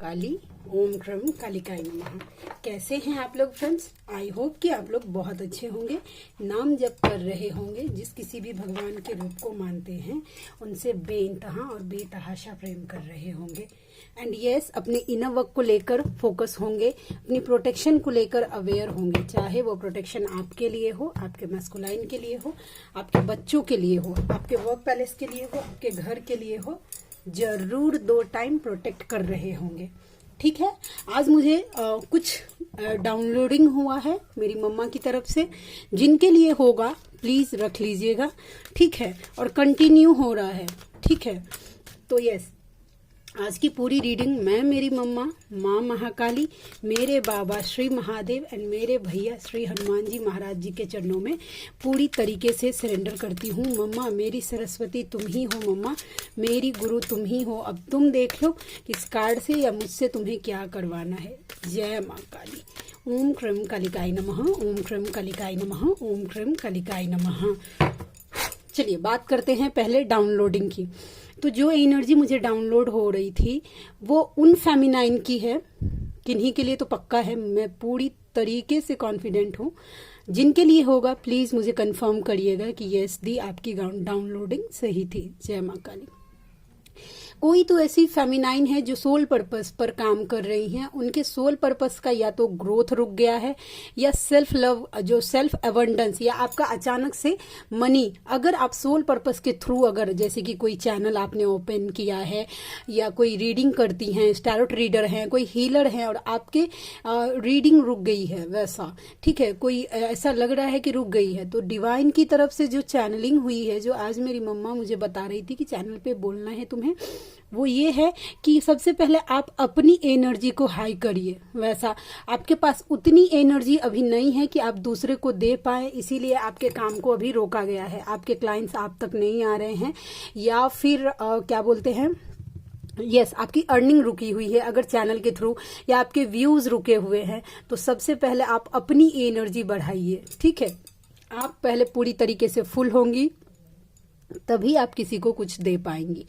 महाकाली। ओम क्रम कालिकाय नमः। कैसे हैं आप लोग फ्रेंड्स? आई होप कि आप लोग बहुत अच्छे होंगे, नाम जप कर रहे होंगे, जिस किसी भी भगवान के रूप को मानते हैं उनसे बेइंतहा और बेतहाशा प्रेम कर रहे होंगे। एंड यस, अपने इनर वर्क को लेकर फोकस होंगे, अपनी प्रोटेक्शन को लेकर अवेयर होंगे, चाहे वो प्रोटेक्शन आपके लिए हो, आपके मैस्कुलाइन के लिए हो, आपके बच्चों के लिए हो, आपके वर्क पैलेस के लिए हो, आपके घर के लिए हो, जरूर 2 टाइम प्रोटेक्ट कर रहे होंगे। ठीक है, आज मुझे कुछ डाउनलोडिंग हुआ है मेरी मम्मा की तरफ से, जिनके लिए होगा प्लीज रख लीजिएगा। ठीक है, और कंटिन्यू हो रहा है। ठीक है, तो यस, आज की पूरी रीडिंग मैं मेरी मम्मा माँ महाकाली, मेरे बाबा श्री महादेव एंड मेरे भैया श्री हनुमान जी महाराज जी के चरणों में पूरी तरीके से सरेंडर करती हूँ। मम्मा मेरी सरस्वती तुम ही हो, मम्मा मेरी गुरु तुम ही हो। अब तुम देख लो कि इस कार्ड से या मुझसे तुम्हें क्या करवाना है। जय माँ काली। ओम क्रम कालिकाय नमः, ओम क्रम कालिकाय नमः, ओम क्रम कालिकाय नमः। चलिए बात करते हैं पहले डाउनलोडिंग की। तो जो एनर्जी मुझे डाउनलोड हो रही थी वो उन फेमिनाइन की है, किन्हीं के लिए तो पक्का है, मैं पूरी तरीके से कॉन्फिडेंट हूँ। जिनके लिए होगा प्लीज मुझे कंफर्म करिएगा कि यस दी आपकी डाउनलोडिंग सही थी। जय माँ काली। कोई तो ऐसी फेमिनाइन है जो सोल पर्पस पर काम कर रही हैं, उनके सोल पर्पस का या तो ग्रोथ रुक गया है या सेल्फ लव, जो सेल्फ एबंडेंस, या आपका अचानक से मनी, अगर आप सोल पर्पस के थ्रू, अगर जैसे कि कोई चैनल आपने ओपन किया है या कोई रीडिंग करती हैं, स्टैरोट रीडर हैं, कोई हीलर हैं और आपके रीडिंग रुक गई है वैसा, ठीक है, कोई ऐसा लग रहा है कि रुक गई है, तो डिवाइन की तरफ से जो चैनलिंग हुई है, जो आज मेरी मम्मा मुझे बता रही थी कि चैनल पे बोलना है तुम्हें, वो ये है कि सबसे पहले आप अपनी एनर्जी को हाई करिए। वैसा आपके पास उतनी एनर्जी अभी नहीं है कि आप दूसरे को दे पाए, इसीलिए आपके काम को अभी रोका गया है। आपके क्लाइंट्स आप तक नहीं आ रहे हैं, या फिर क्या बोलते हैं, यस, आपकी अर्निंग रुकी हुई है अगर चैनल के थ्रू, या आपके व्यूज रुके हुए हैं। तो सबसे पहले आप अपनी एनर्जी बढ़ाइए। ठीक है, आप पहले पूरी तरीके से फुल होंगी तभी आप किसी को कुछ दे पाएंगी।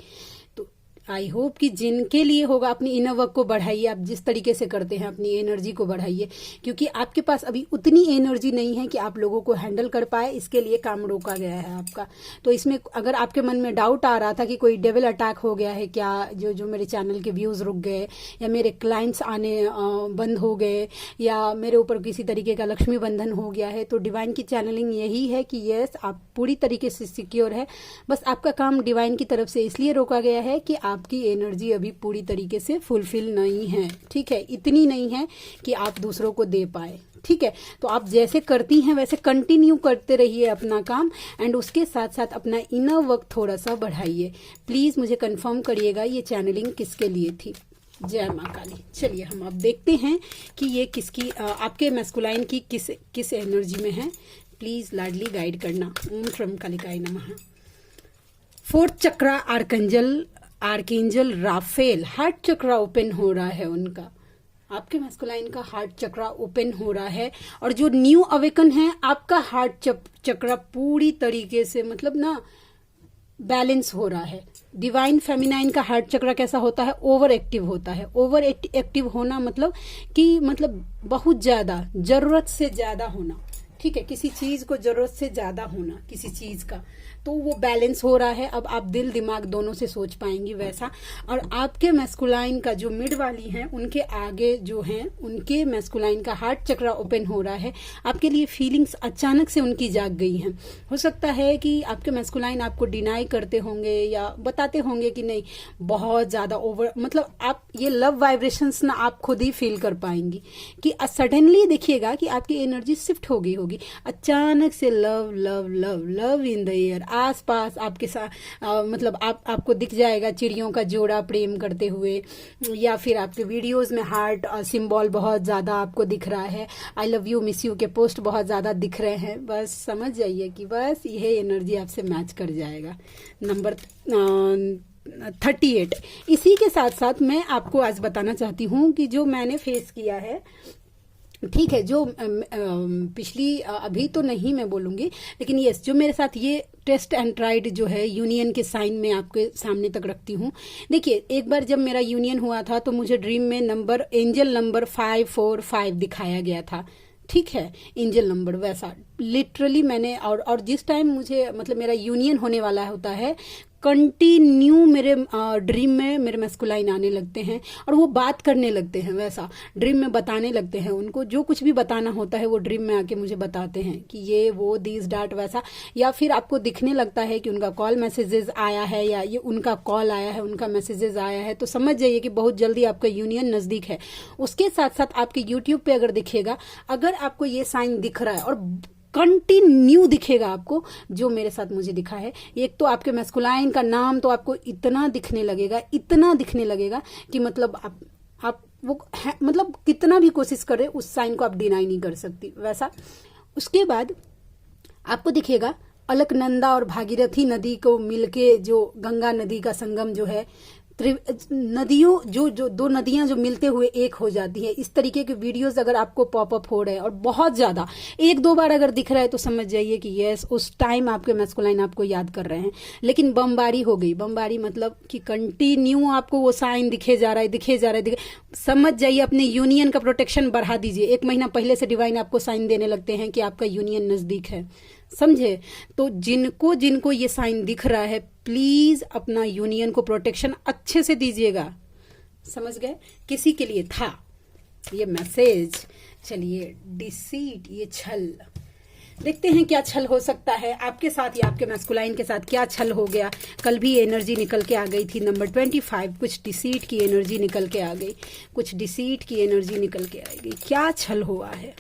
आई होप कि जिनके लिए होगा अपनी इनर वर्क को बढ़ाइए। आप जिस तरीके से करते हैं अपनी एनर्जी को बढ़ाइए, क्योंकि आपके पास अभी उतनी एनर्जी नहीं है कि आप लोगों को हैंडल कर पाए, इसके लिए काम रोका गया है आपका। तो इसमें अगर आपके मन में डाउट आ रहा था कि कोई डेविल अटैक हो गया है क्या, जो मेरे चैनल के व्यूज रुक गए, या मेरे क्लाइंट्स आने बंद हो गए, या मेरे ऊपर किसी तरीके का लक्ष्मी बंधन हो गया है, तो डिवाइन की चैनलिंग यही है कि यस, आप पूरी तरीके से सिक्योर है। बस आपका काम डिवाइन की तरफ से इसलिए रोका गया है कि आपकी एनर्जी अभी पूरी तरीके से फुलफिल नहीं है। ठीक है, इतनी नहीं है कि आप दूसरों को दे पाए। ठीक है, तो आप जैसे करती हैं वैसे कंटिन्यू करते रहिए अपना काम, एंड उसके साथ साथ अपना इनर वर्क थोड़ा सा बढ़ाइए। प्लीज मुझे कंफर्म करिएगा ये चैनलिंग किसके लिए थी। जय माँ काली। चलिए हम अब देखते हैं कि ये किसकी, आपके मैस्कुलाइन की किस एनर्जी में है। प्लीज लाडली गाइड करना। ओम क्रम कालिकाय नमः। 4th चक्रा आर्केंजल राफेल, हार्ट चक्रा ओपन हो रहा है उनका, आपके मैस्कुलाइन का हार्ट चक्रा ओपन हो रहा है। और जो न्यू अवेकन है, आपका हार्ट चक्रा पूरी तरीके से मतलब ना बैलेंस हो रहा है। डिवाइन फेमिनाइन का हार्ट चक्रा कैसा होता है? ओवर एक्टिव होता है। ओवर एक्टिव होना मतलब कि बहुत ज्यादा, जरूरत से ज्यादा होना। ठीक है, किसी चीज को जरूरत से ज्यादा होना, किसी चीज का, तो वो बैलेंस हो रहा है। अब आप दिल दिमाग दोनों से सोच पाएंगी वैसा। और आपके मैस्कुलाइन का जो मिड वाली हैं, उनके आगे जो हैं, उनके मैस्कुलाइन का हार्ट चक्रा ओपन हो रहा है। आपके लिए फीलिंग्स अचानक से उनकी जाग गई हैं। हो सकता है कि आपके मैस्कुलाइन आपको डिनाई करते होंगे या बताते होंगे कि नहीं, बहुत ज्यादा ओवर, मतलब आप ये लव वाइब्रेशंस ना आप खुद ही फील कर पाएंगी कि सडनली देखिएगा कि आपकी एनर्जी शिफ्ट हो गई होगी अचानक से। Love love love love in the air, आस पास आपके साथ मतलब आपको दिख जाएगा चिड़ियों का जोड़ा प्रेम करते हुए, या फिर आपके वीडियोस में हार्ट सिंबल बहुत ज्यादा आपको दिख रहा है। I love you miss you के पोस्ट बहुत ज्यादा दिख रहे हैं। बस समझ जाइए कि बस यह एनर्जी आपसे मैच कर जाएगा। नंबर 38। इसी के साथ साथ मैं आपको आज बताना चाहती हूँ कि जो मैंने फेस किया है, ठीक है, जो पिछली, अभी तो नहीं मैं बोलूंगी, लेकिन यस, जो मेरे साथ ये टेस्ट एंड ट्राइड जो है यूनियन के साइन में आपके सामने तक रखती हूँ। देखिए, एक बार जब मेरा यूनियन हुआ था तो मुझे ड्रीम में नंबर, एंजल नंबर 545 दिखाया गया था। ठीक है, एंजल नंबर वैसा लिटरली मैंने, और जिस टाइम मुझे मतलब मेरा यूनियन होने वाला होता है, कंटिन्यू मेरे ड्रीम में मेरे मैस्कुलाइन आने लगते हैं और वो बात करने लगते हैं, वैसा ड्रीम में बताने लगते हैं। उनको जो कुछ भी बताना होता है वो ड्रीम में आके मुझे बताते हैं कि ये वो दिस डाट वैसा, या फिर आपको दिखने लगता है कि उनका कॉल मैसेजेस आया है या ये उनका कॉल आया है, उनका मैसेजेस आया है, तो समझ जाइए कि बहुत जल्दी आपका यूनियन नजदीक है। उसके साथ साथ आपके यूट्यूब पे अगर दिखेगा, अगर आपको ये साइन दिख रहा है और कंटिन्यू दिखेगा आपको, जो मेरे साथ मुझे दिखा है, एक तो आपके मैस्कुलाइन का नाम तो आपको इतना दिखने लगेगा, इतना दिखने लगेगा कि मतलब आप वो मतलब कितना भी कोशिश करें उस साइन को आप डिनाई नहीं कर सकती, वैसा। उसके बाद आपको दिखेगा अलकनंदा और भागीरथी नदी को मिलके जो गंगा नदी का संगम जो है, नदियों जो दो नदियां जो मिलते हुए एक हो जाती है, इस तरीके के वीडियोस अगर आपको पॉपअप हो रहे हैं और बहुत ज्यादा, एक दो बार अगर दिख रहा है तो समझ जाइए कि यस, उस टाइम आपके मैस्कुलाइन आपको याद कर रहे हैं। लेकिन बमबारी हो गई, बमबारी मतलब कि कंटिन्यू आपको वो साइन दिखे जा रहा है, दिखे जा रहा है, समझ जाइए अपने यूनियन का प्रोटेक्शन बढ़ा दीजिए। 1 महीना पहले से डिवाइन आपको साइन देने लगते हैं कि आपका यूनियन नजदीक है, समझे। तो जिनको जिनको ये साइन दिख रहा है, प्लीज अपना यूनियन को प्रोटेक्शन अच्छे से दीजिएगा, समझ गए। किसी के लिए था ये मैसेज। चलिए, डिसीट, ये छल, देखते हैं क्या छल हो सकता है आपके साथ या आपके मैस्कुलाइन के साथ, क्या छल हो गया। कल भी एनर्जी निकल के आ गई थी, नंबर 25, कुछ डिसीट की एनर्जी निकल के आ गई, कुछ डिसीट की एनर्जी निकल के आ गई। क्या छल हुआ है,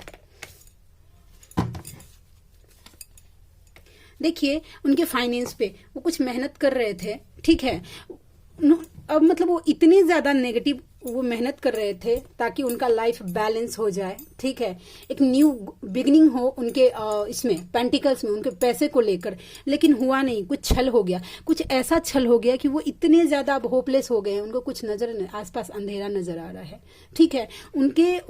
देखिए उनके फाइनेंस पे वो कुछ मेहनत कर रहे थे, ठीक है। अब मतलब वो इतने ज्यादा नेगेटिव वो मेहनत कर रहे थे ताकि उनका लाइफ बैलेंस हो जाए, ठीक है, एक न्यू बिगनिंग हो उनके इसमें पेंटिकल्स में, उनके पैसे को लेकर। लेकिन हुआ नहीं, कुछ छल हो गया, कुछ ऐसा छल हो गया कि वो इतने ज्यादा अब होपलेस हो गए हैं, उनको कुछ नजर, आसपास अंधेरा नजर आ रहा है, ठीक है। उनके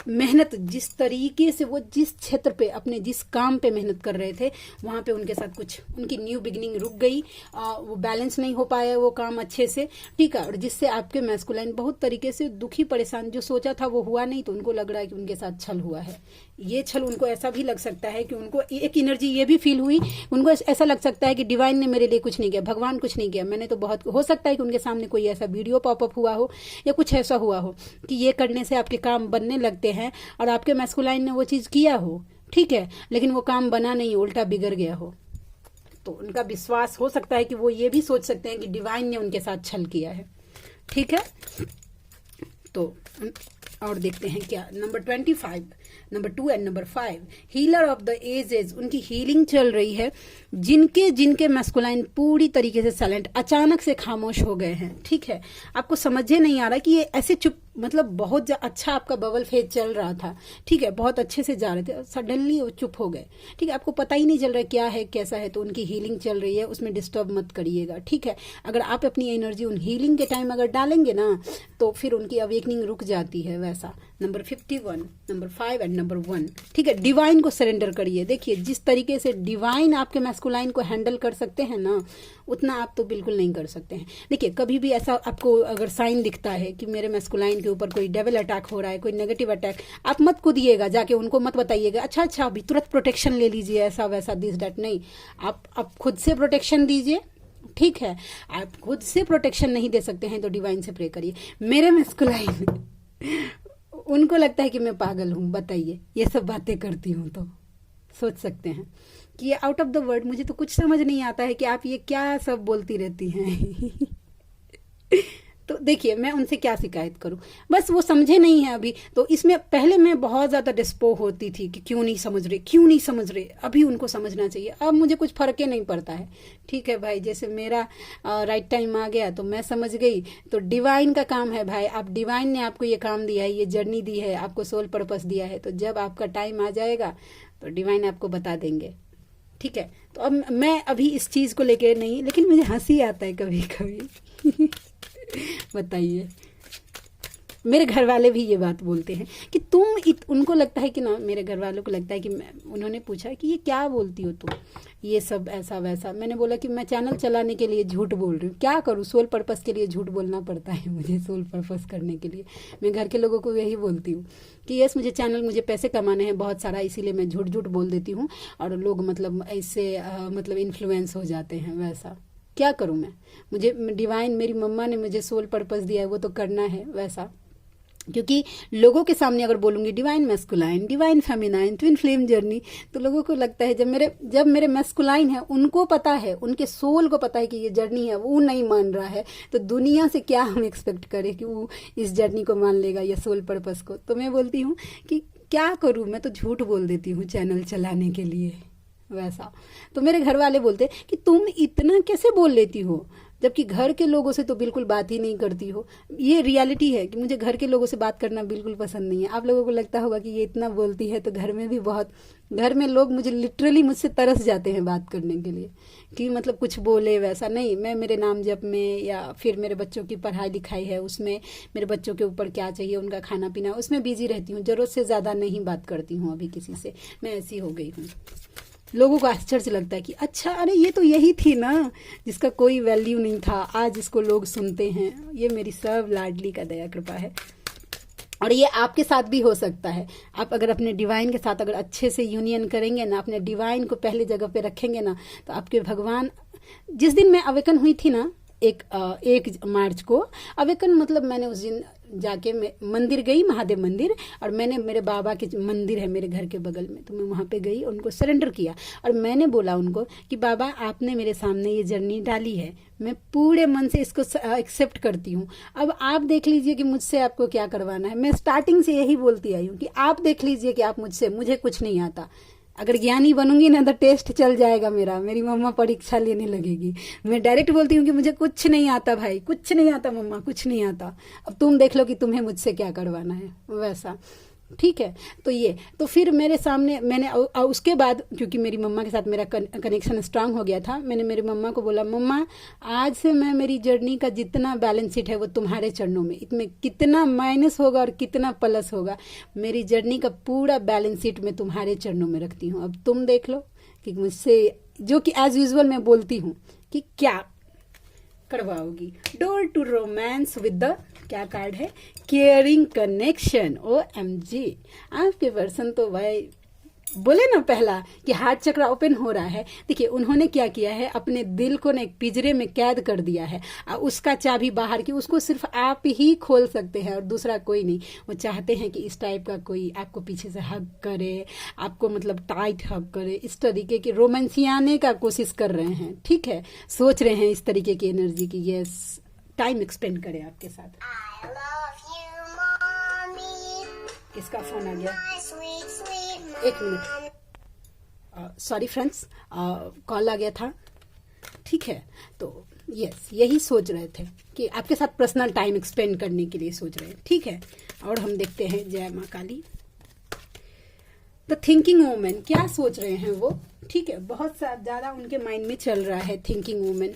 मेहनत, जिस तरीके से वो जिस क्षेत्र पे अपने जिस काम पे मेहनत कर रहे थे, वहां पे उनके साथ कुछ उनकी न्यू बिगनिंग रुक गई, वो बैलेंस नहीं हो पाया वो काम अच्छे से, ठीक है। और जिससे आपके मैस्कुलाइन बहुत तरीके से दुखी परेशान, जो सोचा था वो हुआ नहीं, तो उनको लग रहा है कि उनके साथ छल हुआ है। ये छल उनको ऐसा भी लग सकता है कि उनको एक एनर्जी ये भी फील हुई, उनको ऐसा लग सकता है कि डिवाइन ने मेरे लिए कुछ नहीं किया, भगवान कुछ नहीं किया, मैंने तो बहुत, हो सकता है कि उनके सामने कोई ऐसा वीडियो पॉपअप हुआ हो या कुछ ऐसा हुआ हो कि ये करने से आपके काम बनने लगते हैं और आपके मैस्कुलाइन ने वो चीज किया हो, ठीक है, लेकिन वो काम बना नहीं, उल्टा बिगड़ गया हो। तो उनका विश्वास हो सकता है कि वो ये भी सोच सकते हैं कि डिवाइन ने उनके साथ छल किया है, ठीक है। तो और देखते हैं क्या, number 25, number 2 and number 5, healer of the ages, उनकी हीलिंग चल रही है। जिनके जिनके मैस्कुलाइन पूरी तरीके से साइलेंट, अचानक से खामोश हो गए हैं, ठीक है, आपको समझे नहीं आ रहा कि ये ऐसे चुप, मतलब बहुत अच्छा आपका बबल फेज चल रहा था, ठीक है, बहुत अच्छे से जा रहे थे, सडनली वो चुप हो गए, ठीक है, आपको पता ही नहीं चल रहा है क्या है कैसा है। तो उनकी हीलिंग चल रही है, उसमें डिस्टर्ब मत करिएगा, ठीक है। अगर आप अपनी एनर्जी उन हीलिंग के टाइम अगर डालेंगे ना, तो फिर उनकी अवेकनिंग रुक जाती है, वैसा। नंबर 51, नंबर 5 एंड नंबर 1, ठीक है। डिवाइन को सरेंडर करिए। देखिए जिस तरीके से डिवाइन आपके मैस्कुलाइन को हैंडल कर सकते हैं ना, उतना आप तो बिल्कुल नहीं कर सकते हैं। देखिए कभी भी ऐसा आपको अगर साइन दिखता है कि मेरे मैस्कुलाइन के ऊपर कोई डेविल अटैक हो रहा है, कोई नेगेटिव अटैक, आप मत कूदिएगा जाके, उनको मत बताइएगा अच्छा अभी तुरंत प्रोटेक्शन ले लीजिए, ऐसा वैसा दिस डैट, नहीं। आप खुद से प्रोटेक्शन दीजिए, ठीक है। आप खुद से प्रोटेक्शन नहीं दे सकते हैं तो डिवाइन से प्रे करिए। मेरे मैस्कुलाइन उनको लगता है कि मैं पागल हूं, बताइए, ये सब बातें करती हूं, तो सोच सकते हैं कि ये आउट ऑफ द वर्ड, मुझे तो कुछ समझ नहीं आता है कि आप ये क्या सब बोलती रहती हैं। तो देखिए मैं उनसे क्या शिकायत करूं, बस वो समझे नहीं है अभी। तो इसमें पहले मैं बहुत ज्यादा डिस्पो होती थी कि क्यों नहीं समझ रहे, अभी उनको समझना चाहिए। अब मुझे कुछ फर्क ही नहीं पड़ता है, ठीक है भाई। जैसे मेरा राइट टाइम आ गया तो मैं समझ गई, तो डिवाइन का काम है भाई। आप डिवाइन ने आपको ये काम दिया है, ये जर्नी दी है, आपको सोल पर्पस दिया है, तो जब आपका टाइम आ जाएगा तो डिवाइन आपको बता देंगे, ठीक है। तो अब मैं अभी इस चीज को लेके नहीं, लेकिन मुझे हंसी आता है कभी कभी। बताइए, मेरे घर वाले भी ये बात बोलते हैं कि तुम उनको लगता है कि ना, मेरे घर वालों को लगता है कि उन्होंने पूछा कि ये क्या बोलती हो तुम, ये सब ऐसा वैसा। मैंने बोला कि मैं चैनल चलाने के लिए झूठ बोल रही हूँ, क्या करूँ, सोल पर्पस के लिए झूठ बोलना पड़ता है मुझे, सोल पर्पस करने के लिए। मैं घर के लोगों को यही बोलती हूँ कि यस, मुझे पैसे कमाने हैं बहुत सारा, इसीलिए मैं झूठ झूठ बोल देती हूँ और लोग मतलब ऐसे मतलब इन्फ्लुएंस हो जाते हैं। वैसा क्या करूँ मैं, मुझे डिवाइन, मेरी मम्मा ने मुझे सोल पर्पस दिया है, वो तो करना है वैसा। क्योंकि लोगों के सामने अगर बोलूँगी divine masculine, divine feminine, twin flame journey, तो लोगों को लगता है जब मेरे मैस्कुलाइन है, उनको पता है, उनके सोल को पता है कि ये जर्नी है, वो नहीं मान रहा है, तो दुनिया से क्या हम एक्सपेक्ट करें कि वो इस जर्नी को मान लेगा या सोल पर्पस को। तो मैं बोलती हूँ कि क्या करूँ, मैं तो झूठ बोल देती हूँ चैनल चलाने के लिए वैसा। तो मेरे घर वाले बोलते कि तुम इतना कैसे बोल लेती हो, जबकि घर के लोगों से तो बिल्कुल बात ही नहीं करती हो। ये रियलिटी है कि मुझे घर के लोगों से बात करना बिल्कुल पसंद नहीं है। आप लोगों को लगता होगा कि ये इतना बोलती है, तो घर में भी बहुत, घर में लोग मुझे लिटरली मुझसे तरस जाते हैं बात करने के लिए कि मतलब कुछ बोले वैसा नहीं। मैं मेरे नाम जप में या फिर मेरे बच्चों की पढ़ाई लिखाई है उसमें, मेरे बच्चों के ऊपर क्या चाहिए, उनका खाना पीना, उसमें बिजी रहती हूँ। जरूरत से ज़्यादा नहीं बात करती हूँ अभी किसी से, मैं ऐसी हो गई हूँ। लोगों को आश्चर्य लगता है कि अच्छा, अरे ये तो यही थी ना जिसका कोई वैल्यू नहीं था, आज इसको लोग सुनते हैं। ये मेरी सब लाडली का दया कृपा है। और ये आपके साथ भी हो सकता है। आप अगर अपने डिवाइन के साथ अगर अच्छे से यूनियन करेंगे ना, अपने डिवाइन को पहले जगह पे रखेंगे ना, तो आपके भगवान, जिस दिन मैं अवेकन हुई थी ना, 1 मार्च को अवेकन, मतलब मैंने उस दिन जाके मैं मंदिर गई, महादेव मंदिर, और मैंने, मेरे बाबा के मंदिर है मेरे घर के बगल में, तो मैं वहाँ पे गई, उनको सरेंडर किया और मैंने बोला उनको कि बाबा, आपने मेरे सामने ये जर्नी डाली है, मैं पूरे मन से इसको एक्सेप्ट करती हूँ। अब आप देख लीजिए कि मुझसे आपको क्या करवाना है। मैं स्टार्टिंग से यही बोलती आई हूँ कि आप देख लीजिए कि आप मुझे कुछ नहीं आता। अगर ज्ञानी बनूंगी ना तो टेस्ट चल जाएगा मेरा, मेरी मम्मा परीक्षा लेने लगेगी। मैं डायरेक्ट बोलती हूँ कि मुझे कुछ नहीं आता भाई, कुछ नहीं आता मम्मा, कुछ नहीं आता, अब तुम देख लो कि तुम्हें मुझसे क्या करवाना है वैसा। ठीक है, तो ये तो फिर मेरे सामने मैंने उसके बाद, क्योंकि मेरी मम्मा के साथ मेरा कनेक्शन स्ट्रांग हो गया था, मैंने मेरी मम्मा को बोला, मम्मा आज से मैं, मेरी जर्नी का जितना बैलेंस शीट है वो तुम्हारे चरणों में, इसमें कितना माइनस होगा और कितना प्लस होगा, मेरी जर्नी का पूरा बैलेंस शीट मैं तुम्हारे चरणों में रखती हूँ। अब तुम देख लो कि मुझसे, जो कि एज यूजुअल मैं बोलती हूँ, कि क्या करवाओगी। Door to romance with the, क्या कार्ड है, केयरिंग कनेक्शन। OMG, आपके पर्सन तो भाई बोले ना पहला कि हार्ट चक्र ओपन हो रहा है। देखिए उन्होंने क्या किया है, अपने दिल को ना एक पिंजरे में कैद कर दिया है, उसका चाबी बाहर की, उसको सिर्फ आप ही खोल सकते हैं और दूसरा कोई नहीं। वो चाहते हैं कि इस टाइप का कोई आपको पीछे से हग करे, आपको मतलब टाइट हग करे, इस तरीके की रोमांसियाने का कोशिश कर रहे हैं। ठीक है, सोच रहे हैं इस तरीके की एनर्जी की, यस, टाइम एक्सपेंड करे आपके साथ। किसका फोन आ गया, एक मिनट, सॉरी फ्रेंड्स, कॉल आ गया था। ठीक है, तो यस, यही सोच रहे थे कि आपके साथ पर्सनल टाइम एक्सपेंड करने के लिए सोच रहे हैं। ठीक है, और हम देखते हैं, जय माँ काली, द थिंकिंग वुमेन, क्या सोच रहे हैं वो। ठीक है, बहुत ज्यादा उनके माइंड में चल रहा है थिंकिंग वुमेन।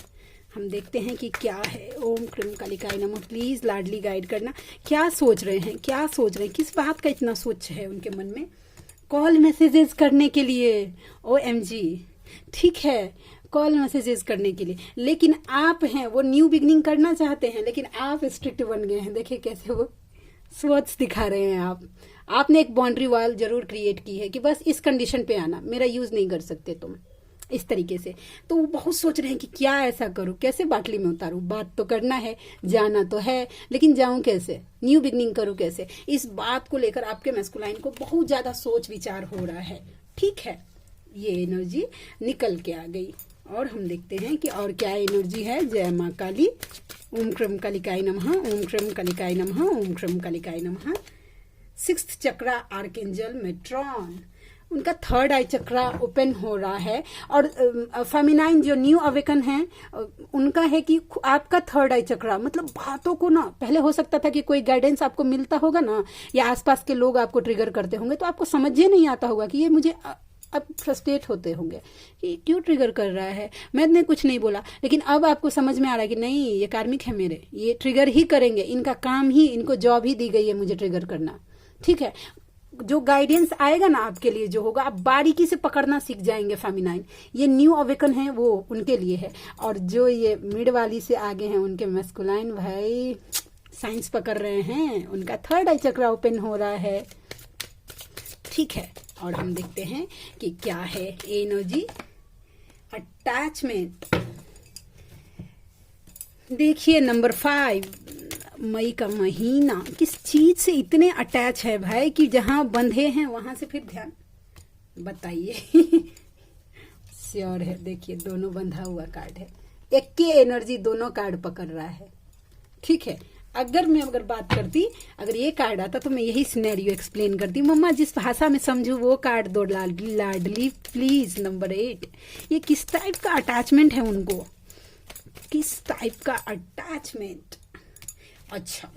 हम देखते हैं कि क्या है। ओम क्रीम कालिकाय नमः। प्लीज लाडली गाइड करना, क्या सोच रहे हैं, क्या सोच रहे हैं, किस बात का इतना सोच है उनके मन में। कॉल मैसेजेस करने के लिए, OMG, ठीक है, कॉल मैसेजेस करने के लिए। लेकिन आप हैं, वो न्यू बिगनिंग करना चाहते हैं, लेकिन आप स्ट्रिक्ट बन गए हैं। देखिए कैसे वो स्वच्छ दिखा रहे हैं। आपने एक बाउंड्री वॉल जरूर क्रिएट की है कि बस इस कंडीशन पे आना, मेरा यूज नहीं कर सकते तुम, इस तरीके से। तो वो बहुत सोच रहे हैं कि क्या ऐसा करूं, कैसे बाटली में उतारूं। बात तो करना है, जाना तो है, लेकिन जाऊं कैसे, न्यू बिगनिंग करूं कैसे, इस बात को लेकर आपके मैस्कुलाइन को बहुत ज्यादा सोच विचार हो रहा है। ठीक है, ये एनर्जी निकल के आ गई। और हम देखते हैं कि और क्या एनर्जी है। जय माँ काली। ओम क्रम कालिकाय नमः, ओम क्रम कालिकाय नमः, ओम क्रम कालिकाय नमः। 6th चक्रा आर्कएंजल मेट्रॉन, उनका 3rd आई चक्रा ओपन हो रहा है। और फेमिनाइन जो न्यू अवेकन है, उनका है कि आपका 3rd आई चक्रा, मतलब बातों को ना, पहले हो सकता था कि कोई गाइडेंस आपको मिलता होगा ना, या आसपास के लोग आपको ट्रिगर करते होंगे, तो आपको समझ ही नहीं आता होगा कि ये मुझे, अब फ्रस्ट्रेट होते होंगे कि क्यों ट्रिगर कर रहा है, मैंने कुछ नहीं बोला। लेकिन अब आपको समझ में आ रहा है कि नहीं, ये कार्मिक है मेरे, ये ट्रिगर ही करेंगे, इनका काम ही, इनको जॉब ही दी गई है मुझे ट्रिगर करना। ठीक है, जो गाइडेंस आएगा ना आपके लिए जो होगा, आप बारीकी से पकड़ना सीख जाएंगे फेमिनाइन। ये न्यू अवेकन है वो उनके लिए है, और जो ये मिड वाली से आगे हैं उनके मैस्कुलाइन भाई साइंस पकड़ रहे हैं, उनका थर्ड आई चक्र ओपन हो रहा है। ठीक है, और हम देखते हैं कि क्या है एनर्जी अटैचमेंट। देखिए नंबर 5, मई का महीना किस चीज से इतने अटैच है भाई कि जहां बंधे हैं वहां से फिर ध्यान बताइए। श्योर है, देखिए दोनों बंधा हुआ कार्ड है, एक की एनर्जी दोनों कार्ड पकड़ रहा है। ठीक है, अगर बात करती, अगर ये कार्ड आता तो मैं यही सिनेरियो एक्सप्लेन करती, मम्मा जिस भाषा में समझू वो कार्ड दो लाडली प्लीज। नंबर 8, ये किस टाइप का अटैचमेंट है उनको, किस टाइप का अटैचमेंट। अच्छा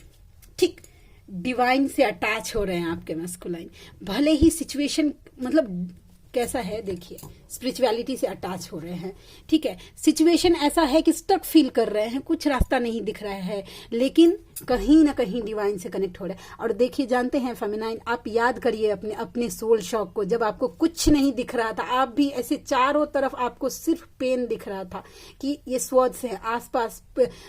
ठीक, डिवाइन से अटैच हो रहे हैं आपके मैस्कुलाइन, भले ही सिचुएशन मतलब कैसा है देखिए, स्पिरिचुअलिटी से अटैच हो रहे हैं। ठीक है, सिचुएशन ऐसा है कि स्टक फील कर रहे हैं, कुछ रास्ता नहीं दिख रहा है, लेकिन कहीं ना कहीं डिवाइन से कनेक्ट हो रहा है। और देखिए जानते हैं फेमिनाइन, आप याद करिए अपने अपने सोल शॉक को, जब आपको कुछ नहीं दिख रहा था, आप भी ऐसे चारों तरफ आपको सिर्फ पेन दिख रहा था कि ये स्वर्ड्स है, आसपास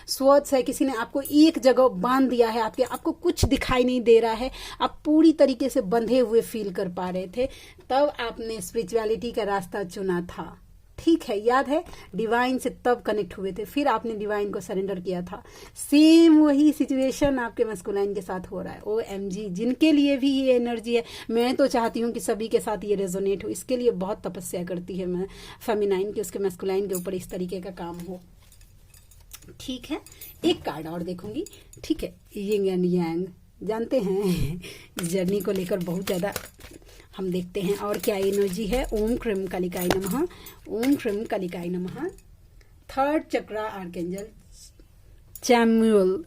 स्वर्ड्स है, किसी ने आपको एक जगह बांध दिया है, आपको कुछ दिखाई नहीं दे रहा है, आप पूरी तरीके से बंधे हुए फील कर पा रहे थे, तब आपने स्पिरिचुअलिटी का रास्ता चुना था। ठीक है, याद है, डिवाइन से तब कनेक्ट हुए थे, फिर आपने डिवाइन को सरेंडर किया था। सेम वही सिचुएशन आपके मैस्कुलाइन के साथ हो रहा है। OMG, जिनके लिए भी ये एनर्जी है, मैं तो चाहती हूँ कि सभी के साथ ये रेजोनेट हो, इसके लिए बहुत तपस्या करती है मैं फेमिनाइन की, उसके मैस्कुलाइन के ऊपर इस तरीके का काम हो। ठीक है, एक कार्ड और देखूंगी। ठीक है, यिंग एंड यांग, जानते हैं इस जर्नी को लेकर बहुत ज्यादा हम देखते हैं। और क्या एनर्जी है, ओम क्रीम कालिकाय नमः, ओम क्रीम कालिकाय नमः। थर्ड चक्रा आर्कएंजल चैम्यूल,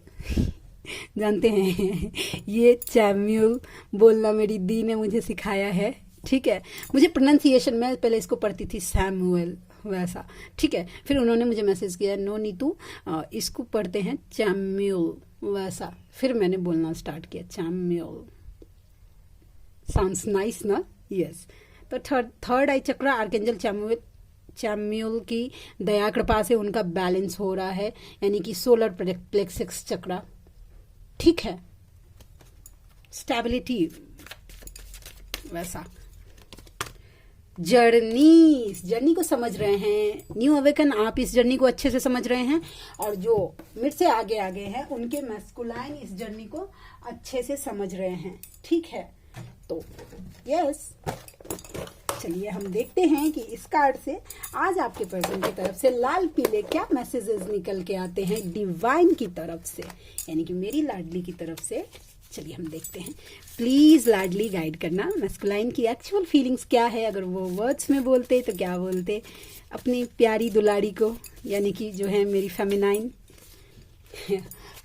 जानते हैं ये चैम्यूल बोलना मेरी दी ने मुझे सिखाया है। ठीक है, मुझे प्रोनाउंसिएशन में पहले इसको पढ़ती थी सैमुअल वैसा। ठीक है, फिर उन्होंने मुझे मैसेज किया नो नीतू इसको पढ़ते हैं चैम्यूल वैसा, फिर मैंने बोलना स्टार्ट किया चैम्यूल। साउंड्स नाइस ना? यस। तो थर्ड आई चक्र आर्कएंजल चैम्यूल की दया कृपा से उनका बैलेंस हो रहा है, यानी कि सोलर प्लेक्सस चक्र। ठीक है, स्टेबिलिटी वैसा। जर्नी को समझ रहे हैं, न्यू अवेकन आप इस जर्नी को अच्छे से समझ रहे हैं, और जो मिड से आगे हैं उनके मैस्कुलाइन इस जर्नी को अच्छे से समझ रहे हैं। ठीक है, तो यस, चलिए हम देखते हैं कि इस कार्ड से आज आपके पर्सन की तरफ से लाल पीले क्या मैसेजेस निकल के आते हैं डिवाइन की तरफ से, यानी कि मेरी लाडली की तरफ से। चलिए हम देखते हैं, प्लीज लाडली गाइड करना मैस्कुलाइन की एक्चुअल फीलिंग्स क्या है, अगर वो वर्ड्स में बोलते तो क्या बोलते अपनी प्यारी दुलारी को, यानी कि जो है मेरी फेमिनाइन।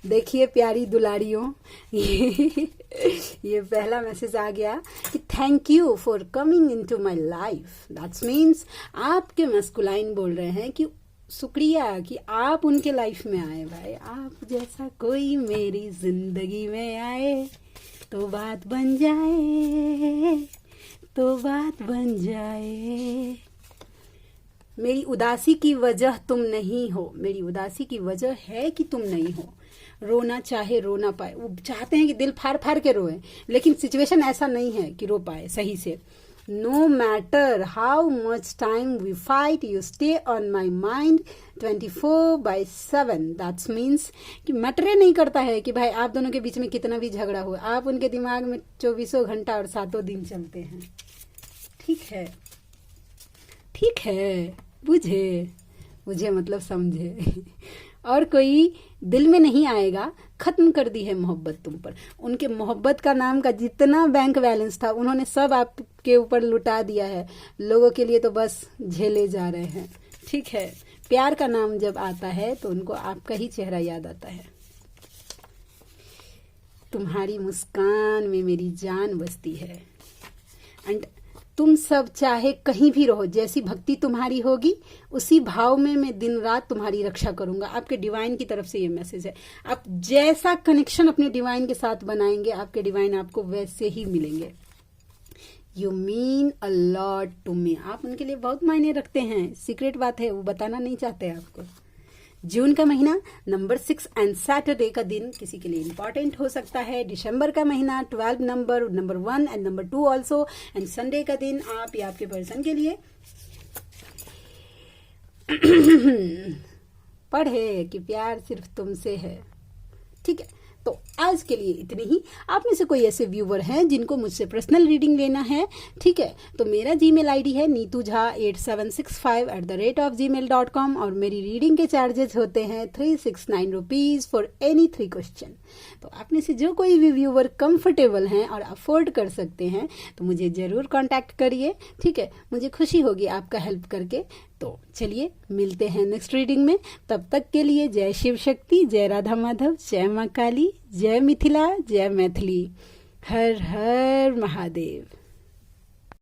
देखिए प्यारी दुलारियों, ये पहला मैसेज आ गया कि thank you for coming into my life. That's means आपके मैस्कुलाइन बोल रहे हैं कि शुक्रिया कि आप उनके लाइफ में आए भाई, आप जैसा कोई मेरी जिंदगी में आए तो बात बन जाए, तो बात बन जाए। मेरी उदासी की वजह तुम नहीं हो, मेरी उदासी की वजह है कि तुम नहीं हो। रोना चाहे रो ना पाए, वो चाहते हैं कि दिल फाड़ फाड़ के रोए, लेकिन सिचुएशन ऐसा नहीं है कि रो पाए सही से। No matter how much time we fight, you stay on my mind 24/7। That's means कि मैटर नहीं करता है कि भाई आप दोनों के बीच में कितना भी झगड़ा हो, आप उनके दिमाग में 24 घंटा और 7 दिन चलते हैं। ठीक है, ठीक है, मुझे मतलब समझे। और कोई दिल में नहीं आएगा, खत्म कर दी है मोहब्बत तुम पर। उनके मोहब्बत का नाम का जितना बैंक बैलेंस था उन्होंने सब आपके ऊपर लुटा दिया है, लोगों के लिए तो बस झेले जा रहे हैं। ठीक है, प्यार का नाम जब आता है तो उनको आपका ही चेहरा याद आता है। तुम्हारी मुस्कान में मेरी जान बसती है, एंड तुम सब चाहे कहीं भी रहो, जैसी भक्ति तुम्हारी होगी उसी भाव में मैं दिन रात तुम्हारी रक्षा करूंगा। आपके डिवाइन की तरफ से ये मैसेज है। आप जैसा कनेक्शन अपने डिवाइन के साथ बनाएंगे, आपके डिवाइन आपको वैसे ही मिलेंगे। You mean a lot to me. आप उनके लिए बहुत मायने रखते हैं। सीक्रेट बात है, वो बताना नहीं चाहते आपको। जून का महीना नंबर 6 एंड सैटरडे का दिन किसी के लिए इंपॉर्टेंट हो सकता है। दिसंबर का महीना 12 number 1 and number 2 also. And Sunday का दिन आप या आपके पर्सन के लिए पढ़े कि प्यार सिर्फ तुमसे है। ठीक है, तो आज के लिए इतनी ही। आप में से कोई ऐसे व्यूवर हैं जिनको मुझसे पर्सनल रीडिंग लेना है, ठीक है, तो मेरा जीमेल आईडी है neetujha8765@gmail.com और मेरी रीडिंग के चार्जेस होते हैं 369 रुपीज फॉर एनी 3 क्वेश्चन। तो आप में से जो कोई भी व्यूवर कंफर्टेबल हैं और अफोर्ड कर सकते हैं तो मुझे जरूर कांटेक्ट करिए। ठीक है, मुझे खुशी होगी आपका हेल्प करके। तो चलिए मिलते हैं नेक्स्ट रीडिंग में। तब तक के लिए जय शिव शक्ति, जय राधा माधव, जय माँ काली, जय मिथिला, जय मैथिली, हर हर महादेव।